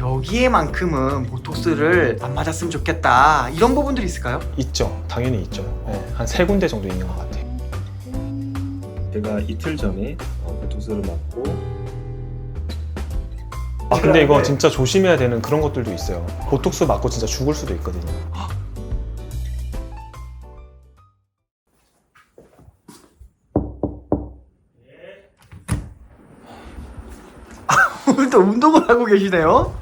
여기에만큼은 보톡스를 안 맞았으면 좋겠다 이런 부분들이 있을까요? 있죠. 당연히 있죠. 네, 한 3군데 정도 있는 것 같아요. 제가 이틀 전에 보톡스를 맞고 근데 이거 네. 진짜 조심해야 되는 그런 것들도 있어요. 보톡스 맞고 진짜 죽을 수도 있거든요. 오늘 또 운동을 하고 계시네요?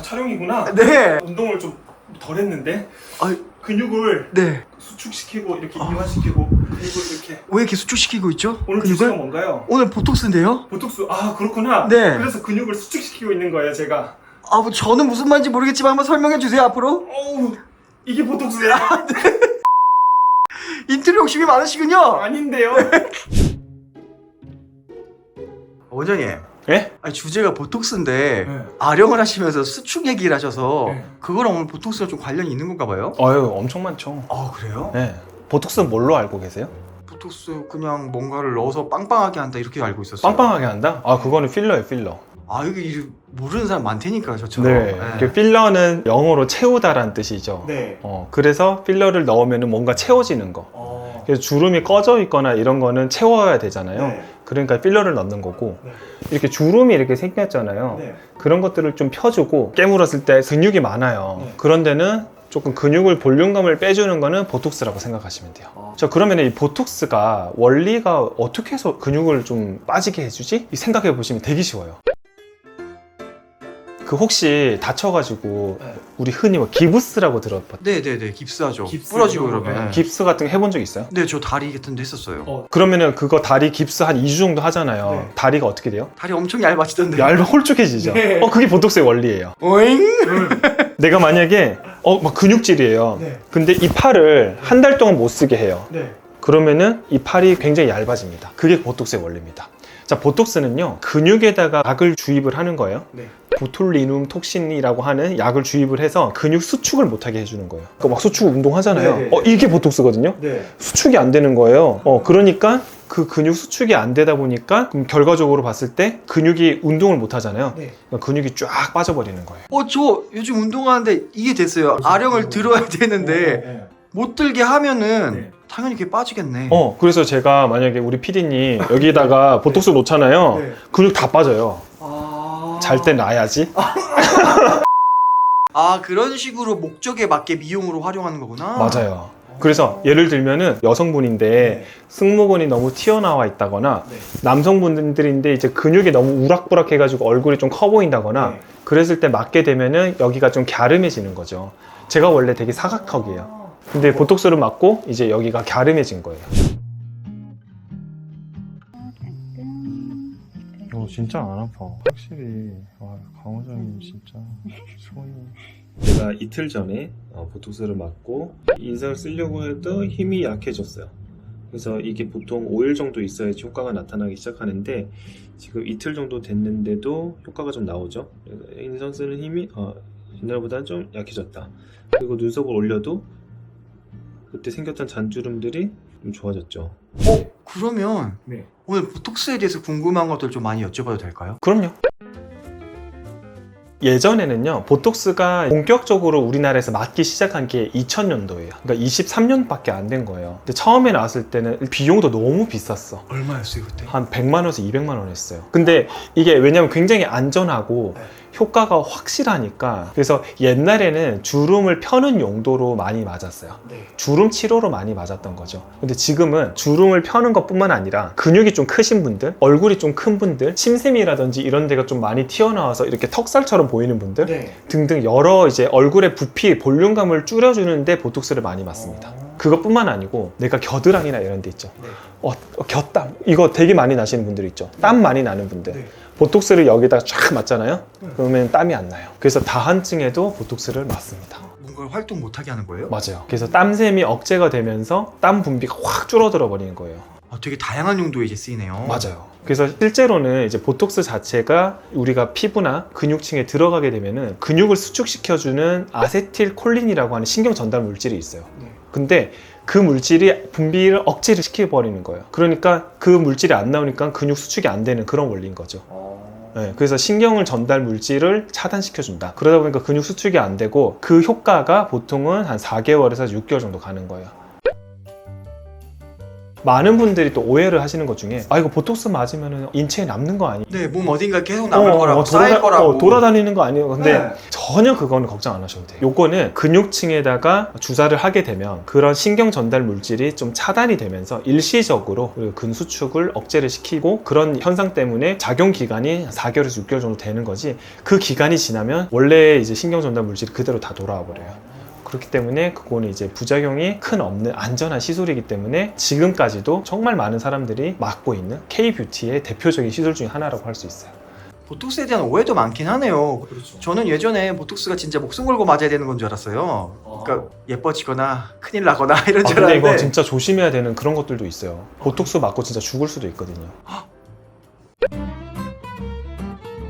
촬영이구나. 네. 운동을 좀 덜 했는데 아, 근육을 네. 수축시키고 이렇게 이완시키고 근육을 이렇게. 왜 이렇게 수축시키고 있죠? 오늘 근육을? 주제가 뭔가요? 오늘 보톡스인데요? 보톡스. 그렇구나. 네. 그래서 근육을 수축시키고 있는 거예요, 제가. 뭐 저는 무슨 말인지 모르겠지만 한번 설명해 주세요 앞으로. 어우, 이게 보톡스예요? 인테리어 욕심이 많으시군요. 아닌데요. 원장님. 예? 아니 주제가 보톡스인데 네. 아령을 하시면서 수축 얘기를 하셔서 네. 그거랑 오늘 보톡스가 좀 관련이 있는 건가 봐요? 엄청 많죠. 그래요? 네. 보톡스는 뭘로 알고 계세요? 보톡스 그냥 뭔가를 넣어서 빵빵하게 한다 이렇게 알고 있었어요. 빵빵하게 한다? 그거는 필러예요, 필러. 이게 모르는 사람 많다니까 저처럼. 네. 그 필러는 영어로 채우다라는 뜻이죠. 네. 그래서 필러를 넣으면 뭔가 채워지는 거. 그래서 주름이 꺼져 있거나 이런 거는 채워야 되잖아요. 네. 그러니까 필러를 넣는 거고, 네. 이렇게 주름이 이렇게 생겼잖아요. 네. 그런 것들을 좀 펴주고, 깨물었을 때 근육이 많아요. 네. 그런 데는 조금 근육을 볼륨감을 빼주는 거는 보톡스라고 생각하시면 돼요. 그러면 이 보톡스가 원리가 어떻게 해서 근육을 좀 빠지게 해주지? 생각해 보시면 되게 쉬워요. 혹시 다쳐가지고 네. 우리 흔히 기부스라고 들어봤죠? 네네네 깁스하죠. 부러지고 그러면. 깁스 같은 거 해본 적 있어요? 네, 저 다리 같은 데 했었어요. 그러면은 그거 다리 깁스 한 2주 정도 하잖아요. 네. 다리가 어떻게 돼요? 다리 엄청 얇아지던데. 얇아 홀쭉해지죠? 네. 그게 보톡스의 원리예요. 오잉? 내가 만약에 막 근육질이에요. 네. 근데 이 팔을 한 달 동안 못 쓰게 해요. 네. 그러면은 이 팔이 굉장히 얇아집니다. 그게 보톡스의 원리입니다. 자, 보톡스는요, 근육에다가 약을 주입을 하는 거예요. 네. 보툴리눔 톡신이라고 하는 약을 주입을 해서 근육 수축을 못하게 해주는 거예요. 그러니까 막 수축 운동 하잖아요. 네. 이게 보톡스거든요. 네. 수축이 안 되는 거예요. 그러니까 그 근육 수축이 안 되다 보니까 그럼 결과적으로 봤을 때 근육이 운동을 못 하잖아요. 네. 그러니까 근육이 쫙 빠져버리는 거예요. 저 요즘 운동하는데 이게 됐어요. 아령을 들어야 되는데 못 들게 하면은 네. 당연히 그게 빠지겠네. 그래서 제가 만약에 우리 PD님 여기다가 보톡스 놓잖아요. 네. 근육 다 빠져요. 잘 때 놔야지. 그런 식으로 목적에 맞게 미용으로 활용하는 거구나. 맞아요. 그래서 예를 들면은 여성분인데 네. 승모근이 너무 튀어나와 있다거나 네. 남성분들인데 이제 근육이 너무 우락부락 해가지고 얼굴이 좀 커 보인다거나 네. 그랬을 때 맞게 되면은 여기가 좀 갸름해지는 거죠. 제가 원래 되게 사각턱이에요. 근데 보톡스를 맞고 이제 여기가 갸름해진 거예요. 진짜 안 아파. 확실히 강 원장님 진짜 손이. 제가 이틀 전에 보톡스를 맞고 인상을 쓰려고 해도 힘이 약해졌어요. 그래서 이게 보통 5일 정도 있어야지 효과가 나타나기 시작하는데 지금 이틀 정도 됐는데도 효과가 좀 나오죠. 그래서 인상 쓰는 힘이 옛날보다는 좀 약해졌다. 그리고 눈썹을 올려도 그때 생겼던 잔주름들이 좀 좋아졌죠. 그러면 네. 오늘 보톡스에 대해서 궁금한 것들 좀 많이 여쭤봐도 될까요? 그럼요. 예전에는요, 보톡스가 본격적으로 우리나라에서 맞기 시작한 게 2000년도예요. 그러니까 23년밖에 안 된 거예요. 근데 처음에 나왔을 때는 비용도 너무 비쌌어. 얼마였어요 그때? 한 100만 원에서 200만 원 했어요. 근데 이게 왜냐면 굉장히 안전하고 효과가 확실하니까. 그래서 옛날에는 주름을 펴는 용도로 많이 맞았어요. 네. 주름 치료로 많이 맞았던 거죠. 근데 지금은 주름을 펴는 것뿐만 아니라 근육이 좀 크신 분들, 얼굴이 좀 큰 분들, 침샘이라든지 이런 데가 좀 많이 튀어나와서 이렇게 턱살처럼 보이는 분들 네. 등등 여러 이제 얼굴의 부피, 볼륨감을 줄여주는데 보톡스를 많이 맞습니다. 그것뿐만 아니고 내가 겨드랑이나 이런 데 있죠. 네. 곁땀 이거 되게 많이 나시는 분들 있죠. 땀 많이 나는 분들. 네. 보톡스를 여기다 쫙 맞잖아요. 그러면 땀이 안 나요. 그래서 다한증에도 보톡스를 맞습니다. 뭔가 활동 못하게 하는 거예요? 맞아요. 그래서 땀샘이 억제가 되면서 땀 분비가 확 줄어들어 버리는 거예요. 되게 다양한 용도에 이제 쓰이네요. 맞아요. 그래서 실제로는 이제 보톡스 자체가 우리가 피부나 근육층에 들어가게 되면은 근육을 수축시켜주는 아세틸콜린이라고 하는 신경 전달 물질이 있어요. 네. 근데 그 물질이 분비를 억제를 시켜버리는 거예요. 그러니까 그 물질이 안 나오니까 근육 수축이 안 되는 그런 원리인 거죠. 네, 그래서 신경을 전달 물질을 차단시켜준다. 그러다 보니까 근육 수축이 안 되고 그 효과가 보통은 한 4개월에서 6개월 정도 가는 거예요. 많은 분들이 또 오해를 하시는 것 중에 이거 보톡스 맞으면 인체에 남는 거 아니에요? 네, 몸 어딘가 계속 남을 거라고 쌓일 돌아다- 거라고. 돌아다니는 거 아니에요? 근데 네. 전혀 그거는 걱정 안 하셔도 돼요. 요거는 근육층에다가 주사를 하게 되면 그런 신경 전달 물질이 좀 차단이 되면서 일시적으로 근수축을 억제를 시키고 그런 현상 때문에 작용 기간이 4개월에서 6개월 정도 되는 거지, 그 기간이 지나면 원래 이제 신경 전달 물질이 그대로 다 돌아와 버려요. 그렇기 때문에 그거는 이제 부작용이 큰 없는 안전한 시술이기 때문에 지금까지도 정말 많은 사람들이 맞고 있는 K-뷰티의 대표적인 시술 중에 하나라고 할 수 있어요. 보톡스에 대한 오해도 많긴 하네요. 그렇죠. 저는 예전에 보톡스가 진짜 목숨 걸고 맞아야 되는 건 줄 알았어요. 그러니까 예뻐지거나 큰일 나거나 이런 줄 근데 알았는데. 이거 진짜 조심해야 되는 그런 것들도 있어요. 보톡스 맞고 진짜 죽을 수도 있거든요.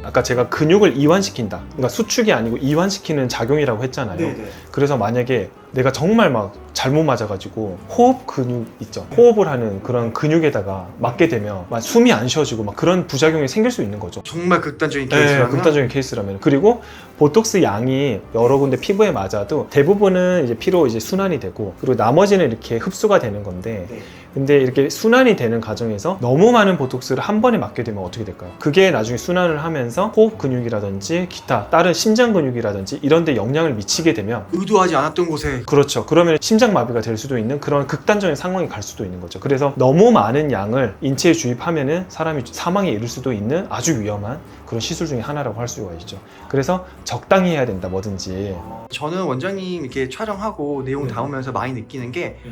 아까 제가 근육을 이완시킨다, 그러니까 수축이 아니고 이완시키는 작용이라고 했잖아요. 네네. 그래서 만약에 내가 정말 막 잘못 맞아가지고 호흡 근육 있죠, 호흡을 하는 그런 근육에다가 맞게 되면 막 숨이 안 쉬어지고 막 그런 부작용이 생길 수 있는 거죠. 정말 극단적인 네, 케이스라면. 극단적인 케이스라면. 그리고 보톡스 양이 여러 군데 피부에 맞아도 대부분은 이제 피로 이제 순환이 되고, 그리고 나머지는 이렇게 흡수가 되는 건데, 네. 근데 이렇게 순환이 되는 과정에서 너무 많은 보톡스를 한 번에 맞게 되면 어떻게 될까요? 그게 나중에 순환을 하면서 호흡 근육이라든지 기타 다른 심장 근육이라든지 이런 데 영향을 미치게 되면, 의도하지 않았던 곳에. 그렇죠, 그러면 심장마비가 될 수도 있는 그런 극단적인 상황이 갈 수도 있는 거죠. 그래서 너무 많은 양을 인체에 주입하면은 사람이 사망에 이를 수도 있는 아주 위험한 그런 시술 중에 하나라고 할 수가 있죠. 그래서 적당히 해야 된다, 뭐든지. 저는 원장님 이렇게 촬영하고 내용 네. 담으면서 많이 느끼는 게, 네.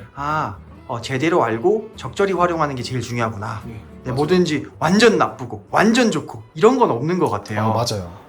제대로 알고 적절히 활용하는 게 제일 중요하구나. 네, 맞아요. 뭐든지 완전 나쁘고 완전 좋고 이런 건 없는 것 같아요. 맞아요.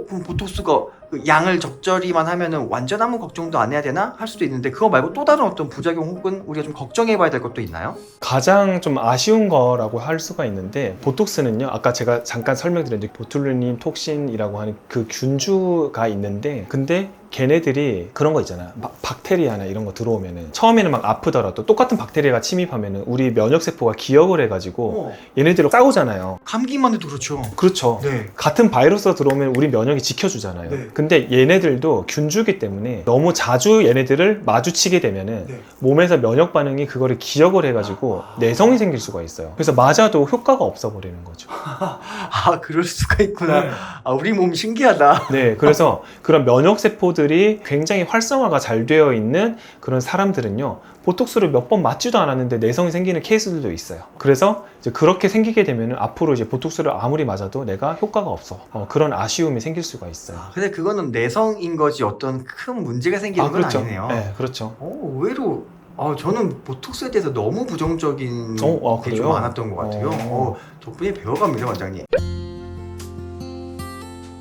그럼 보톡스가 그 양을 적절히만 하면은 완전 아무 걱정도 안 해야 되나? 할 수도 있는데, 그거 말고 또 다른 어떤 부작용 혹은 우리가 좀 걱정해 봐야 될 것도 있나요? 가장 좀 아쉬운 거라고 할 수가 있는데, 보톡스는요, 아까 제가 잠깐 설명드렸는데 보툴리눔 톡신이라고 하는 그 균주가 있는데, 근데 걔네들이 그런 거 있잖아, 막 박테리아나 이런 거 들어오면은 처음에는 막 아프더라도 똑같은 박테리아가 침입하면은 우리 면역세포가 기억을 해가지고 얘네들을 싸우잖아요. 감기만 해도 그렇죠. 그렇죠. 네. 같은 바이러스가 들어오면 우리 면역이 지켜주잖아요. 네. 근데 얘네들도 균주기 때문에 너무 자주 얘네들을 마주치게 되면은 네. 몸에서 면역 반응이 그거를 기억을 해가지고 내성이 생길 수가 있어요. 그래서 맞아도 효과가 없어 버리는 거죠. 그럴 수가 있구나. 우리 몸 신기하다. 네, 그래서 그런 면역 세포들이 굉장히 활성화가 잘 되어 있는 그런 사람들은요, 보톡스를 몇 번 맞지도 않았는데 내성이 생기는 케이스들도 있어요. 그래서 이제 그렇게 생기게 되면 앞으로 이제 보톡스를 아무리 맞아도 내가 효과가 없어, 그런 아쉬움이 생길 수가 있어요. 근데 그거는 내성인 거지 어떤 큰 문제가 생기는 건 그렇죠. 아니네요. 네, 그렇죠. 의외로 저는 보톡스에 대해서 너무 부정적인 게 그래요? 좀 많았던 것 같아요. 덕분에 배워갑니다, 원장님.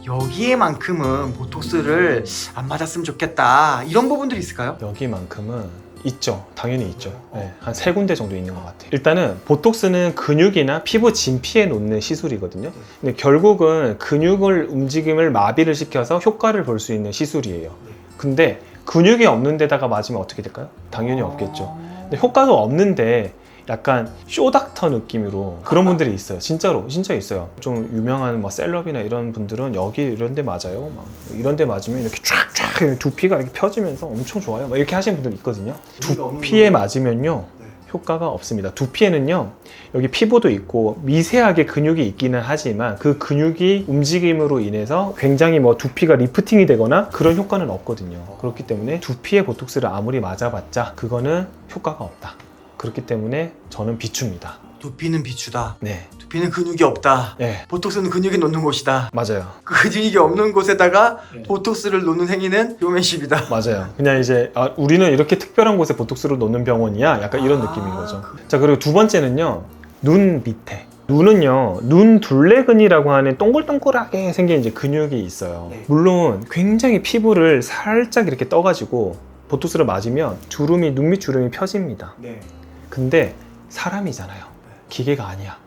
여기에만큼은 보톡스를 안 맞았으면 좋겠다, 이런 부분들이 있을까요? 여기만큼은 있죠. 당연히 있죠. 네, 한 3군데 정도 있는 것 같아요. 일단은 보톡스는 근육이나 피부 진피에 놓는 시술이거든요. 근데 결국은 근육을 움직임을 마비를 시켜서 효과를 볼 수 있는 시술이에요. 근데 근육이 없는 데다가 맞으면 어떻게 될까요? 당연히 없겠죠. 근데 효과가 없는데 약간 쇼닥터 느낌으로 그런 분들이 있어요. 진짜로, 진짜 있어요. 좀 유명한 뭐 셀럽이나 이런 분들은 여기 이런 데 맞아요, 막 이런 데 맞으면 이렇게 쫙쫙 두피가 이렇게 펴지면서 엄청 좋아요, 막 이렇게 하시는 분들 있거든요. 두피에 맞으면요 효과가 없습니다. 두피에는요, 여기 피부도 있고 미세하게 근육이 있기는 하지만 그 근육이 움직임으로 인해서 굉장히 뭐 두피가 리프팅이 되거나 그런 효과는 없거든요. 그렇기 때문에 두피에 보톡스를 아무리 맞아봤자 그거는 효과가 없다. 그렇기 때문에 저는 비춥니다. 두피는 비추다. 네, 두피는 근육이 없다. 네, 보톡스는 근육이 놓는 곳이다. 맞아요. 근육이 없는 곳에다가 네. 보톡스를 놓는 행위는 요맨십이다. 맞아요. 그냥 이제 우리는 이렇게 특별한 곳에 보톡스를 놓는 병원이야, 약간 이런 느낌인 거죠. 자, 그리고 두 번째는요, 눈 밑에. 눈은요, 눈 둘레근이라고 하는 동글동글하게 생긴 이제 근육이 있어요. 네. 물론 굉장히 피부를 살짝 이렇게 떠가지고 보톡스를 맞으면 주름이, 눈 밑 주름이 펴집니다. 네. 근데 사람이잖아요. 기계가 아니야.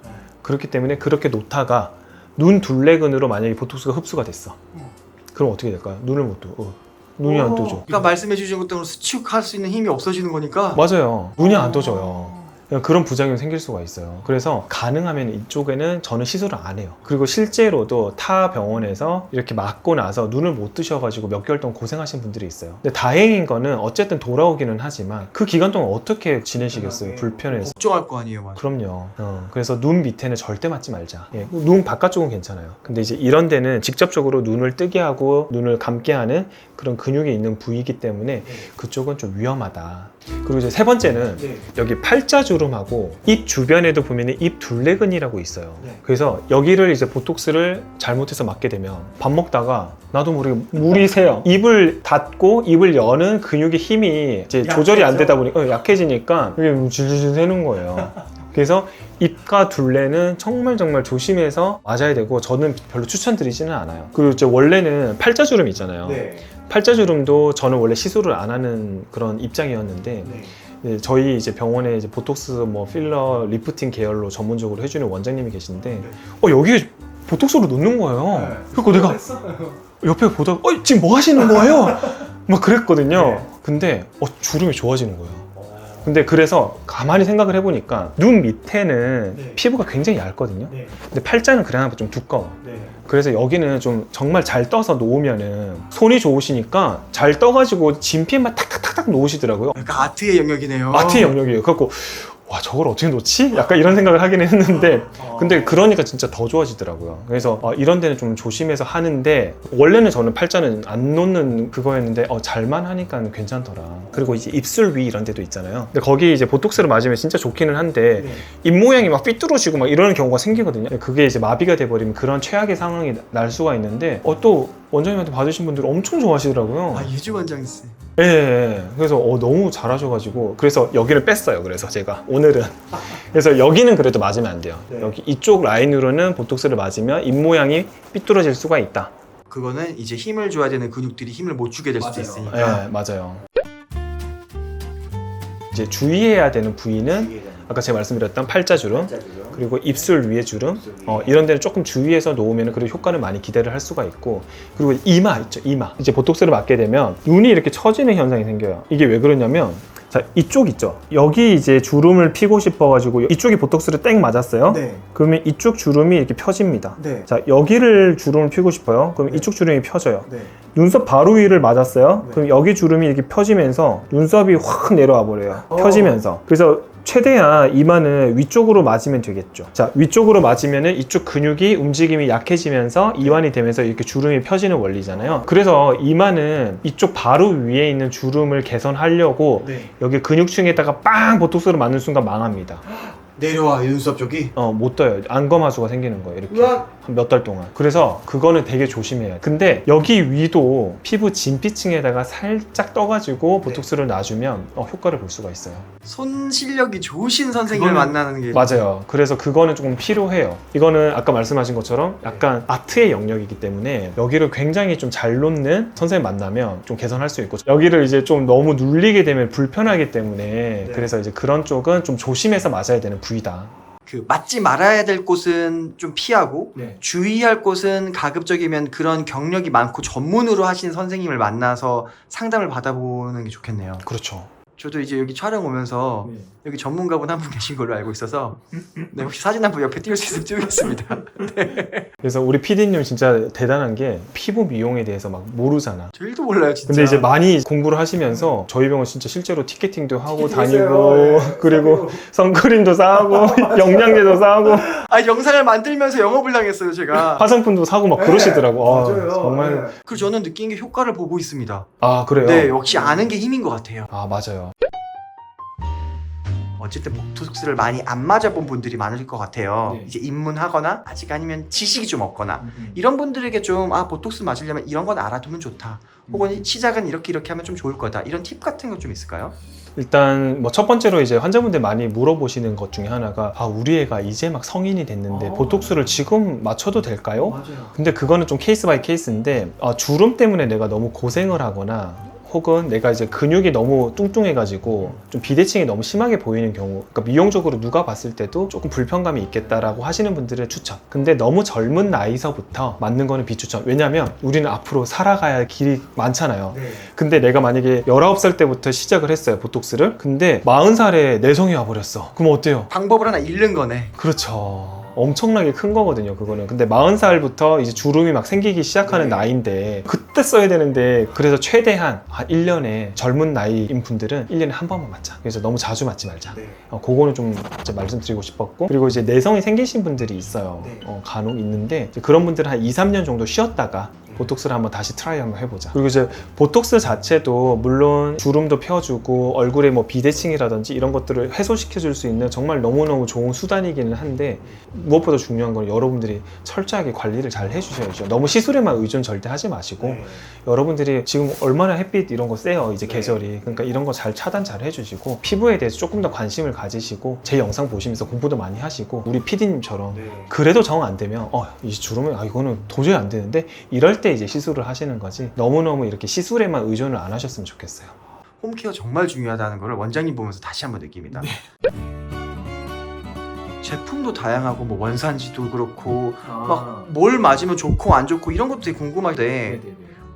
그렇기 때문에 그렇게 놓다가 눈 둘레근으로 만약에 보톡스가 흡수가 됐어. 그럼 어떻게 될까요? 눈을 못 뜨고. 눈이 안 떠져. 그러니까 말씀해 주신 것처럼 수축할 수 있는 힘이 없어지는 거니까. 맞아요. 눈이 안 떠져요. 그런 부작용이 생길 수가 있어요. 그래서 가능하면 이쪽에는 저는 시술을 안 해요. 그리고 실제로도 타 병원에서 이렇게 맞고 나서 눈을 못 뜨셔가지고 몇 개월 동안 고생하신 분들이 있어요. 근데 다행인 거는 어쨌든 돌아오기는 하지만 그 기간 동안 어떻게 지내시겠어요? 불편해서. 걱정할 거 아니에요, 맞아. 그럼요. 그래서 눈 밑에는 절대 맞지 말자. 예, 눈 바깥쪽은 괜찮아요. 근데 이제 이런 데는 직접적으로 눈을 뜨게 하고 눈을 감게 하는 그런 근육이 있는 부위이기 때문에 그쪽은 좀 위험하다. 그리고 이제 세 번째는 여기 팔자주름하고 입 주변에도 보면 입 둘레근이라고 있어요. 그래서 여기를 이제 보톡스를 잘못해서 맞게 되면 밥 먹다가 나도 모르게 물이 새요. 입을 닫고 입을 여는 근육의 힘이 이제 조절이 안 되다 보니까 약해지니까 이게 질질질 새는 거예요. 그래서 입과 둘레는 정말 조심해서 맞아야 되고 저는 별로 추천드리지는 않아요. 그리고 이제 원래는 팔자주름 있잖아요. 팔자주름도 저는 원래 시술을 안 하는 그런 입장이었는데 저희 이제 병원에 이제 보톡스 뭐 필러 리프팅 계열로 전문적으로 해주는 원장님이 계신데 여기에 보톡스로 놓는 거예요. 그리고 내가 옆에 보다가 지금 뭐 하시는 거예요? 막 그랬거든요. 근데 주름이 좋아지는 거예요. 근데 그래서 가만히 생각을 해보니까 눈 밑에는 피부가 굉장히 얇거든요. 근데 팔자는 그래야 좀 두꺼워. 그래서 여기는 좀 정말 잘 떠서 놓으면은 손이 좋으시니까 잘 떠가지고 진피에만 탁탁탁탁 놓으시더라고요. 그러니까 아트의 영역이네요. 아트의 영역이에요. 그래갖고 와 저걸 어떻게 놓지? 약간 이런 생각을 하긴 했는데 근데 그러니까 진짜 더 좋아지더라고요. 그래서 이런 데는 좀 조심해서 하는데 원래는 저는 팔자는 안 놓는 그거였는데 잘만 하니까 괜찮더라. 그리고 이제 입술 위 이런 데도 있잖아요. 근데 거기 이제 보톡스를 맞으면 진짜 좋기는 한데 입 모양이 막 삐뚤어지고 막 이러는 경우가 생기거든요. 그게 이제 마비가 돼버리면 그런 최악의 상황이 날 수가 있는데 또 원장님한테 받으신 분들이 엄청 좋아하시더라고요. 예주 원장님. 예. 그래서 너무 잘하셔가지고 그래서 여기를 뺐어요. 그래서 제가 오늘은 그래서 여기는 그래도 맞으면 안 돼요. 여기 이쪽 라인으로는 보톡스를 맞으면 입 모양이 삐뚤어질 수가 있다. 그거는 이제 힘을 줘야 되는 근육들이 힘을 못 주게 될 수도 있으니까. 예, 맞아요. 이제 주의해야 되는 부위는 아까 제가 말씀드렸던 팔자주름, 그리고 입술 위의 주름, 이런 데는 조금 주의해서 놓으면 그래도 효과를 많이 기대를 할 수가 있고, 그리고 이마 있죠, 이마. 이제 보톡스를 맞게 되면 눈이 이렇게 처지는 현상이 생겨요. 이게 왜 그러냐면 자, 이쪽 있죠. 여기 이제 주름을 피고 싶어가지고 이쪽이 보톡스를 땡 맞았어요. 그러면 이쪽 주름이 이렇게 펴집니다. 자, 여기를 주름을 피고 싶어요. 그럼 이쪽 주름이 펴져요. 눈썹 바로 위를 맞았어요. 그럼 여기 주름이 이렇게 펴지면서 눈썹이 확 내려와 버려요. 펴지면서. 그래서 최대한 이마는 위쪽으로 맞으면 되겠죠. 자, 위쪽으로 맞으면은 이쪽 근육이 움직임이 약해지면서 이완이 되면서 이렇게 주름이 펴지는 원리잖아요. 그래서 이마는 이쪽 바로 위에 있는 주름을 개선하려고 여기 근육층에다가 빵 보톡스를 맞는 순간 망합니다. 내려와 눈썹 쪽이? 못 떠요. 안검하수가 생기는 거예요. 이렇게 한 몇 달 동안. 그래서 그거는 되게 조심해야 돼요. 근데 여기 위도 피부 진피층에다가 살짝 떠가지고 보톡스를 놔주면 효과를 볼 수가 있어요. 손 실력이 좋으신 선생님을 만나는 게 맞아요. 그래서 그거는 조금 필요해요. 이거는 아까 말씀하신 것처럼 약간 아트의 영역이기 때문에 여기를 굉장히 좀 잘 놓는 선생님 만나면 좀 개선할 수 있고, 여기를 이제 좀 너무 눌리게 되면 불편하기 때문에 그래서 이제 그런 쪽은 좀 조심해서 맞아야 되는 부위다. 맞지 말아야 될 곳은 좀 피하고 주의할 곳은 가급적이면 그런 경력이 많고 전문으로 하신 선생님을 만나서 상담을 받아보는 게 좋겠네요. 그렇죠. 저도 이제 여기 촬영 오면서 여기 전문가분 한 분 계신 걸로 알고 있어서 혹시 사진 한 번 옆에 띄울 수 있으면 띄우겠습니다. 그래서 우리 PD님 진짜 대단한 게 피부 미용에 대해서 막 모르잖아. 저 1도 몰라요 진짜. 근데 이제 많이 공부를 하시면서 저희 병원 진짜 실제로 티켓팅도 하고 다니고 그리고 선크림도 사고 영양제도 사고 영상을 만들면서 영업을 당했어요 제가. 화장품도 사고 막 그러시더라고. 맞아요. 정말. 그리고 저는 느낀 게 효과를 보고 있습니다. 아 그래요? 네, 역시 아는 게 힘인 것 같아요. 아 맞아요. 어쨌든 보톡스를 많이 안 맞아본 분들이 많을 것 같아요. 이제 입문하거나 아직 아니면 지식이 좀 없거나 이런 분들에게 좀 보톡스 맞으려면 이런 건 알아두면 좋다. 혹은 시작은 이렇게 하면 좀 좋을 거다. 이런 팁 같은 거 좀 있을까요? 일단 뭐 첫 번째로 이제 환자분들 많이 물어보시는 것 중에 하나가 우리 애가 이제 막 성인이 됐는데 보톡스를 지금 맞춰도 될까요? 맞아요. 근데 그거는 좀 케이스 바이 케이스인데 주름 때문에 내가 너무 고생을 하거나 혹은 내가 이제 근육이 너무 뚱뚱해가지고 좀 비대칭이 너무 심하게 보이는 경우, 그러니까 미용적으로 누가 봤을 때도 조금 불편감이 있겠다라고 하시는 분들은 추천. 근데 너무 젊은 나이서부터 맞는 거는 비추천. 왜냐면 우리는 앞으로 살아가야 할 길이 많잖아요. 근데 내가 만약에 19살 때부터 시작을 했어요, 보톡스를. 근데 40살에 내성이 와버렸어. 그럼 어때요? 방법을 하나 잃는 거네. 그렇죠. 엄청나게 큰 거거든요, 그거는. 근데 40살부터 이제 주름이 막 생기기 시작하는 나이인데 그때 써야 되는데, 그래서 최대한 1년에 젊은 나이인 분들은 1년에 한 번만 맞자. 그래서 너무 자주 맞지 말자. 그거는 좀 이제 말씀드리고 싶었고, 그리고 이제 내성이 생기신 분들이 있어요. 간혹 있는데 이제 그런 분들은 한 2, 3년 정도 쉬었다가 보톡스를 한번 다시 트라이 한번 해보자. 그리고 이제 보톡스 자체도 물론 주름도 펴주고 얼굴에 뭐 비대칭이라든지 이런 것들을 해소시켜줄 수 있는 정말 너무너무 좋은 수단이기는 한데, 무엇보다 중요한 건 여러분들이 철저하게 관리를 잘 해주셔야죠. 너무 시술에만 의존 절대 하지 마시고, 여러분들이 지금 얼마나 햇빛 이런 거 세요, 이제 계절이. 그러니까 이런 거 잘 차단 잘 해주시고, 피부에 대해서 조금 더 관심을 가지시고, 제 영상 보시면서 공부도 많이 하시고, 우리 PD님처럼 그래도 정 안 되면 이 주름은 이거는 도저히 안 되는데, 이럴 때 이제 시술을 하시는 거지, 너무너무 이렇게 시술에만 의존을 안 하셨으면 좋겠어요. 홈케어 정말 중요하다는 걸 원장님 보면서 다시 한번 느낍니다. 제품도 다양하고 뭐 원산지도 그렇고 막 뭘 맞으면 좋고 안 좋고 이런 것도 되게 궁금한데,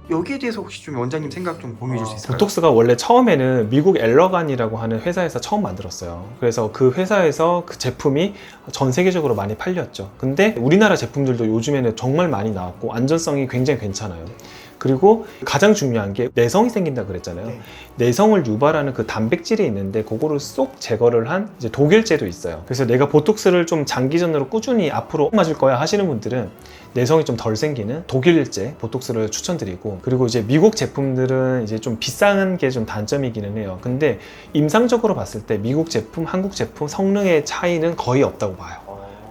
여기에 대해서 혹시 좀 원장님 생각 좀 공유해 줄 수 있을까요? 보톡스가 원래 처음에는 미국 엘러간이라고 하는 회사에서 처음 만들었어요. 그래서 그 회사에서 그 제품이 전 세계적으로 많이 팔렸죠. 근데 우리나라 제품들도 요즘에는 정말 많이 나왔고 안전성이 굉장히 괜찮아요. 그리고 가장 중요한 게 내성이 생긴다 그랬잖아요. 내성을 유발하는 그 단백질이 있는데 그거를 쏙 제거를 한 이제 독일제도 있어요. 그래서 내가 보톡스를 좀 장기전으로 꾸준히 앞으로 맞을 거야 하시는 분들은 내성이 좀 덜 생기는 독일제 보톡스를 추천드리고, 그리고 이제 미국 제품들은 이제 좀 비싼 게 좀 단점이기는 해요. 근데 임상적으로 봤을 때 미국 제품, 한국 제품 성능의 차이는 거의 없다고 봐요.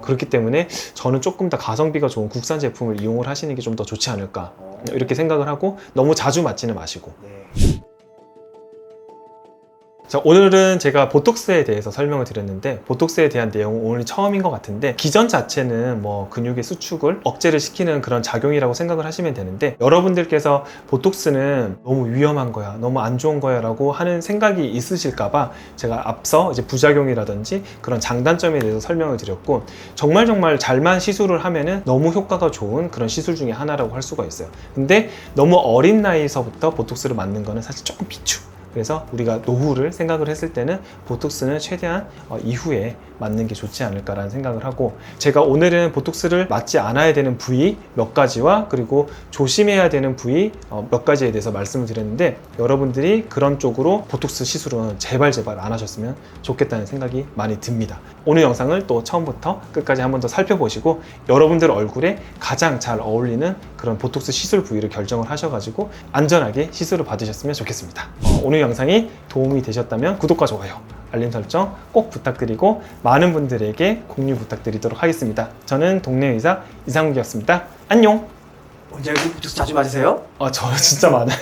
그렇기 때문에 저는 조금 더 가성비가 좋은 국산 제품을 이용을 하시는 게 좀 더 좋지 않을까 이렇게 생각을 하고, 너무 자주 맞지는 마시고. 자, 오늘은 제가 보톡스에 대해서 설명을 드렸는데, 보톡스에 대한 내용은 오늘 처음인 것 같은데, 기전 자체는 뭐 근육의 수축을 억제를 시키는 그런 작용이라고 생각을 하시면 되는데, 여러분들께서 보톡스는 너무 위험한 거야, 너무 안 좋은 거야 라고 하는 생각이 있으실까봐 제가 앞서 이제 부작용이라든지 그런 장단점에 대해서 설명을 드렸고, 정말 잘만 시술을 하면은 너무 효과가 좋은 그런 시술 중에 하나라고 할 수가 있어요. 근데 너무 어린 나이서부터 보톡스를 맞는 거는 사실 조금 비추. 그래서 우리가 노후를 생각을 했을 때는 보톡스는 최대한 이후에 맞는 게 좋지 않을까라는 생각을 하고, 제가 오늘은 보톡스를 맞지 않아야 되는 부위 몇 가지와 그리고 조심해야 되는 부위 몇 가지에 대해서 말씀을 드렸는데, 여러분들이 그런 쪽으로 보톡스 시술은 제발 안 하셨으면 좋겠다는 생각이 많이 듭니다. 오늘 영상을 또 처음부터 끝까지 한 번 더 살펴보시고, 여러분들 얼굴에 가장 잘 어울리는 그런 보톡스 시술 부위를 결정을 하셔가지고 안전하게 시술을 받으셨으면 좋겠습니다. 오늘 영상이 도움이 되셨다면 구독과 좋아요, 알림 설정 꼭 부탁드리고 많은 분들에게 공유 부탁드리도록 하겠습니다. 저는 동네 의사 이상욱이었습니다. 안녕. 원장님 보톡스 자주 맞으세요? 저 진짜 많아요.